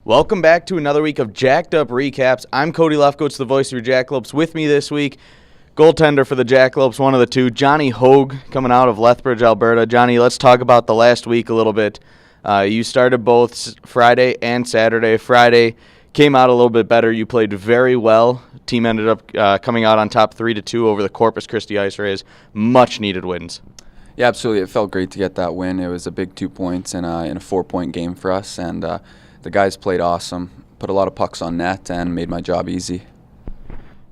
Welcome back to another week of Jacked Up Recaps. I'm Cody Lefkowitz, the voice of your Jackalopes. With me this week, goaltender for the Jackalopes, one of the two, Jonny Hogue, coming out of Lethbridge, Alberta. Jonny, let's talk about the last week a little bit. You started both Friday and Saturday. Friday came out a little bit better. You played very well. Team ended up coming out on top 3-2 over the Corpus Christi Ice Rays. Much needed wins. Yeah, absolutely. It felt great to get that win. It was a big 2 points in a 4-point game for us, and the guys played awesome, put a lot of pucks on net, and made my job easy.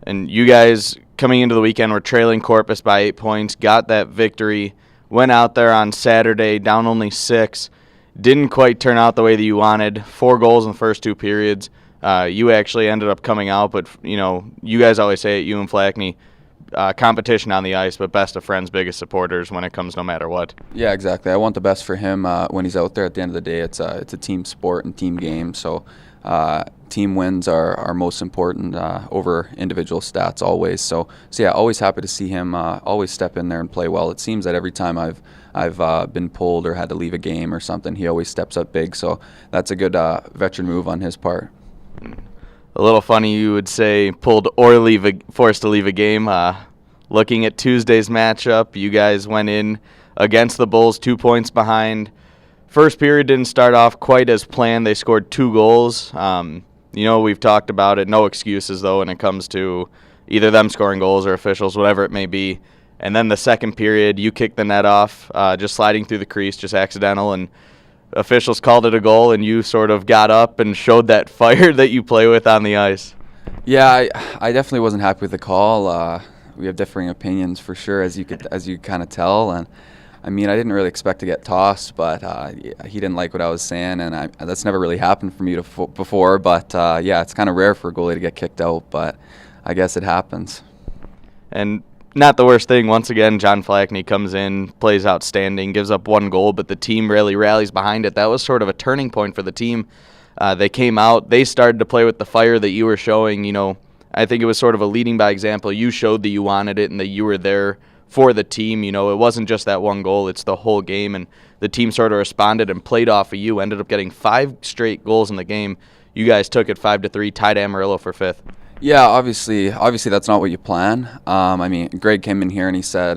And you guys, coming into the weekend, were trailing Corpus by 8 points, got that victory, went out there on Saturday, down only 6. Didn't quite turn out the way that you wanted. 4 goals in the first 2 periods. You actually ended up coming out, but, you guys always say it, you and Flackney, competition on the ice, but best of friends, biggest supporters when it comes no matter what. Yeah, exactly. I want the best for him when he's out there. At the end of the day, it's a team sport and team game, so team wins are most important over individual stats always. So yeah, always happy to see him always step in there and play well. It seems that every time I've been pulled or had to leave a game or something, he always steps up big. So that's a good veteran move on his part. A little funny you would say pulled or forced to leave a game. Looking at Tuesday's matchup, you guys went in against the Bulls 2 points behind. First period didn't start off quite as planned. They scored 2 goals. We've talked about it. No excuses, though, when it comes to either them scoring goals or officials, whatever it may be. And then the second period, you kicked the net off, just sliding through the crease, just accidental, and officials called it a goal, and you sort of got up and showed that fire that you play with on the ice. Yeah, I definitely wasn't happy with the call. We have differing opinions for sure, as you kind of tell. And I mean, I didn't really expect to get tossed, but he didn't like what I was saying, and that's never really happened for me before. But yeah, it's kind of rare for a goalie to get kicked out, but I guess it happens. And not the worst thing. Once again, John Flackney comes in, plays outstanding, gives up 1 goal, but the team really rallies behind it. That was sort of a turning point for the team. They came out. They started to play with the fire that you were showing. I think it was sort of a leading by example. You showed that you wanted it and that you were there for the team. It wasn't just that 1 goal. It's the whole game, and the team sort of responded and played off of you, ended up getting 5 straight goals in the game. You guys took it 5-3, tied Amarillo for 5th. Yeah, obviously that's not what you plan. I mean, Greg came in here and he said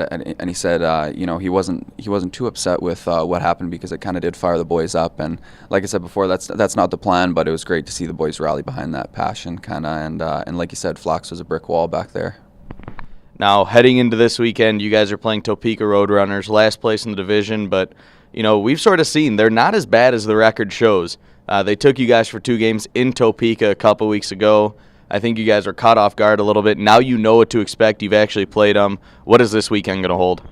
he wasn't too upset with what happened because it kind of did fire the boys up. And like I said before, that's not the plan, but it was great to see the boys rally behind that passion kind of. And like you said, Flax was a brick wall back there. Now, heading into this weekend, you guys are playing Topeka Roadrunners, last place in the division, but we've sort of seen they're not as bad as the record shows. They took you guys for 2 games in Topeka a couple weeks ago. I think you guys are caught off guard a little bit. Now you know what to expect. You've actually played them. What is this weekend going to hold?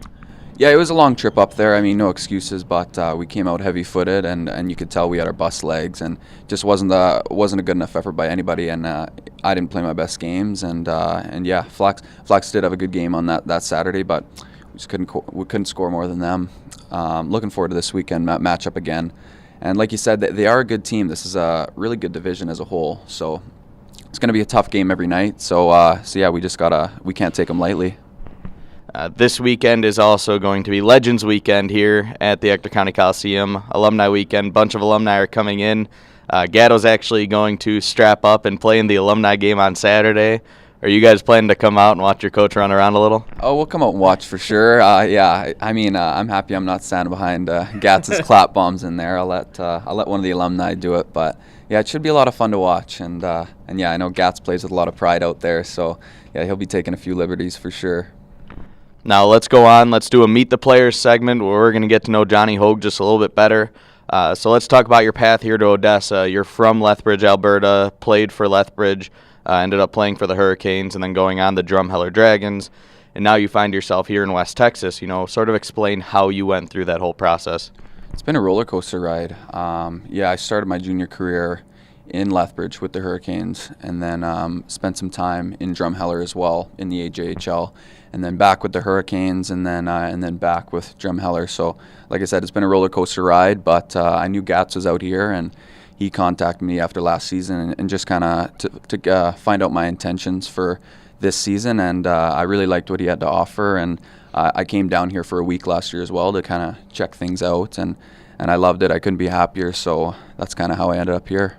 Yeah, it was a long trip up there. I mean, no excuses, but we came out heavy-footed, and you could tell we had our bust legs, and just wasn't a good enough effort by anybody. And I didn't play my best games, and yeah, Flax did have a good game on that Saturday, but we just couldn't score more than them. Looking forward to this weekend matchup again, and like you said, they are a good team. This is a really good division as a whole, so it's going to be a tough game every night. So yeah, we can't take them lightly. This weekend is also going to be Legends Weekend here at the Ector County Coliseum. Alumni Weekend. Bunch of alumni are coming in. Gatto's actually going to strap up and play in the alumni game on Saturday. Are you guys planning to come out and watch your coach run around a little? Oh, we'll come out and watch for sure. Yeah, I mean, I'm happy I'm not standing behind Gatz's clap bombs in there. I'll let one of the alumni do it, but yeah, it should be a lot of fun to watch. And yeah, I know Gatz plays with a lot of pride out there, so yeah, he'll be taking a few liberties for sure. Now let's go on. Let's do a Meet the Players segment where we're going to get to know Jonny Hogue just a little bit better. So let's talk about your path here to Odessa. You're from Lethbridge, Alberta, played for Lethbridge, ended up playing for the Hurricanes and then going on the Drumheller Dragons, and now you find yourself here in West Texas. Sort of explain how you went through that whole process. It's been a roller coaster ride. Yeah, I started my junior career in Lethbridge with the Hurricanes, and then spent some time in Drumheller as well in the AJHL, and then back with the Hurricanes, and then back with Drumheller. So, like I said, it's been a roller coaster ride. But I knew Gatz was out here, and he contacted me after last season, and just kind of to find out my intentions for this season. And I really liked what he had to offer, and I came down here for a week last year as well to kind of check things out, and I loved it. I couldn't be happier. So that's kind of how I ended up here.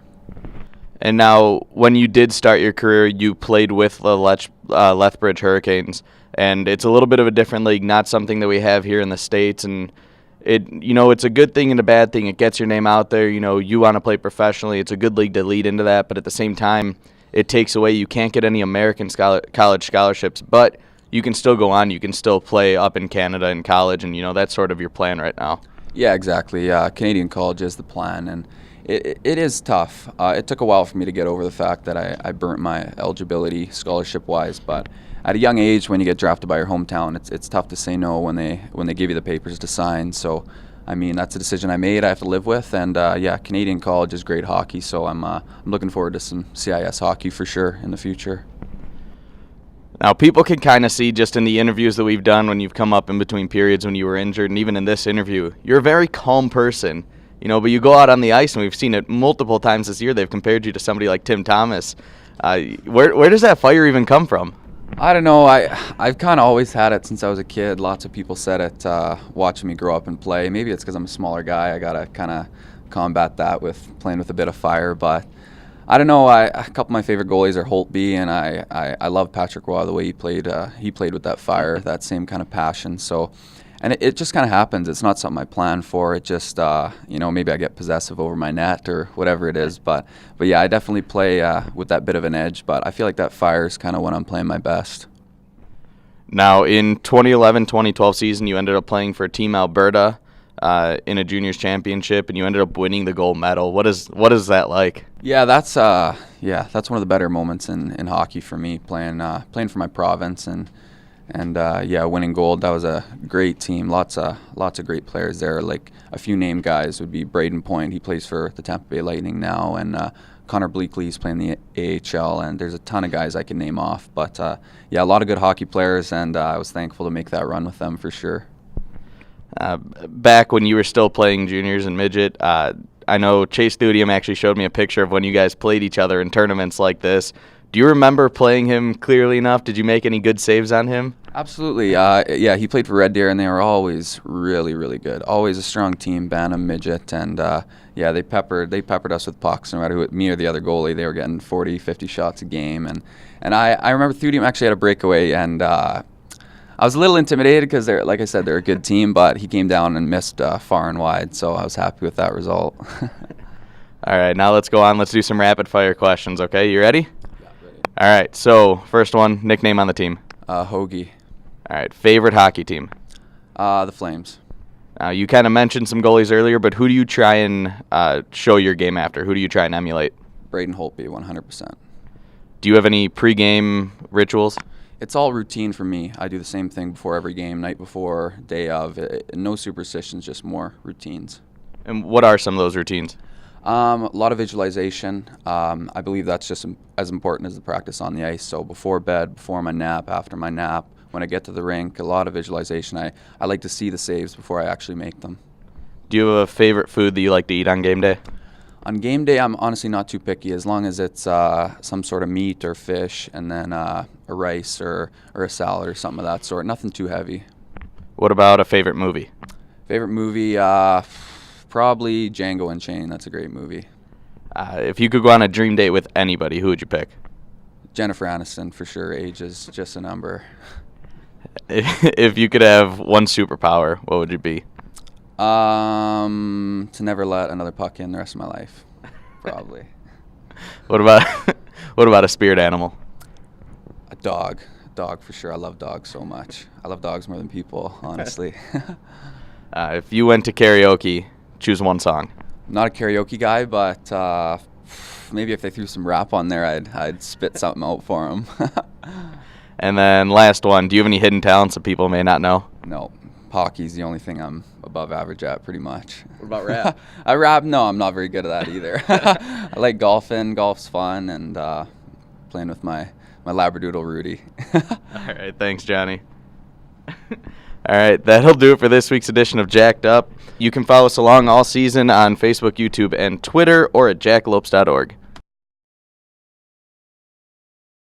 And now, when you did start your career, you played with the Lethbridge Hurricanes, and it's a little bit of a different league, not something that we have here in the States. And it's a good thing and a bad thing. It gets your name out there. You want to play professionally. It's a good league to lead into that, but at the same time, it takes away. You can't get any American college scholarships, but you can still go on. You can still play up in Canada in college, and that's sort of your plan right now. Yeah, exactly. Canadian college is the plan, and it is tough. It took a while for me to get over the fact that I burnt my eligibility scholarship-wise, but at a young age, when you get drafted by your hometown, it's tough to say no when they give you the papers to sign. So, I mean, that's a decision I made. I have to live with, and Canadian college is great hockey. So I'm looking forward to some CIS hockey for sure in the future. Now, people can kind of see just in the interviews that we've done when you've come up in between periods when you were injured, and even in this interview, you're a very calm person. But you go out on the ice, and we've seen it multiple times this year. They've compared you to somebody like Tim Thomas. Where does that fire even come from? I don't know. I've kind of always had it since I was a kid. Lots of people said it watching me grow up and play. Maybe it's because I'm a smaller guy. I got to kind of combat that with playing with a bit of fire. But I don't know. A couple of my favorite goalies are Holtby, and I love Patrick Roy, the way he played. He played with that fire, that same kind of passion. So. And it just kind of happens. It's not something I plan for. It just, maybe I get possessive over my net or whatever it is. But yeah, I definitely play with that bit of an edge. But I feel like that fire is kind of when I'm playing my best. Now, in 2011-2012 season, you ended up playing for Team Alberta in a juniors championship, and you ended up winning the gold medal. What is that like? Yeah, that's one of the better moments in hockey for me, playing for my province and winning gold. That was a great team. Lots of great players there. Like a few name guys would be Braden Point. He plays for the Tampa Bay Lightning now, and Connor Bleakley's playing the AHL. And there's a ton of guys I can name off. But a lot of good hockey players, and I was thankful to make that run with them for sure. Back when you were still playing juniors and midget, I know Chase Thudium actually showed me a picture of when you guys played each other in tournaments like this. Do you remember playing him clearly enough? Did you make any good saves on him? Absolutely. He played for Red Deer, and they were always really, really good. Always a strong team, Bantam, midget, and they peppered us with pucks. No matter me or the other goalie, they were getting 40, 50 shots a game. And I remember Thudium actually had a breakaway, and I was a little intimidated because like I said, they're a good team, but he came down and missed far and wide, so I was happy with that result. All right, now let's go on. Let's do some rapid-fire questions, okay? You ready? All right, so first one, nickname on the team. Hoagie. All right, favorite hockey team. The Flames. Now, you kind of mentioned some goalies earlier, but who do you try and show your game after? Who do you try and emulate? Braden Holtby, 100%. Do you have any pregame rituals? It's all routine for me. I do the same thing before every game, night before, day of. No superstitions, just more routines. And what are some of those routines? A lot of visualization. I believe that's just as important as the practice on the ice. So before bed, before my nap, after my nap, when I get to the rink, a lot of visualization. I like to see the saves before I actually make them. Do you have a favorite food that you like to eat on game day? On game day, I'm honestly not too picky, as long as it's some sort of meat or fish, and then a rice or a salad or something of that sort. Nothing too heavy. What about a favorite movie? Favorite movie? Probably Django Unchained. That's a great movie. If you could go on a dream date with anybody, who would you pick? Jennifer Aniston, for sure. Age is just a number. If you could have one superpower, what would it be? To never let another puck in the rest of my life, probably. What about a spirit animal? A dog. Dog for sure. I love dogs so much. I love dogs more than people, honestly. If you went to karaoke, choose one song. Not a karaoke guy, but maybe if they threw some rap on there, I'd spit something out for them. And then last one, do you have any hidden talents that people may not know? No. Hockey's the only thing I'm above average at, pretty much. What about rap? I rap? No, I'm not very good at that either. I like golfing. Golf's fun, and playing with my Labradoodle Rudy. All right, thanks, Johnny. All right, that'll do it for this week's edition of Jacked Up. You can follow us along all season on Facebook, YouTube, and Twitter, or at jackalopes.org.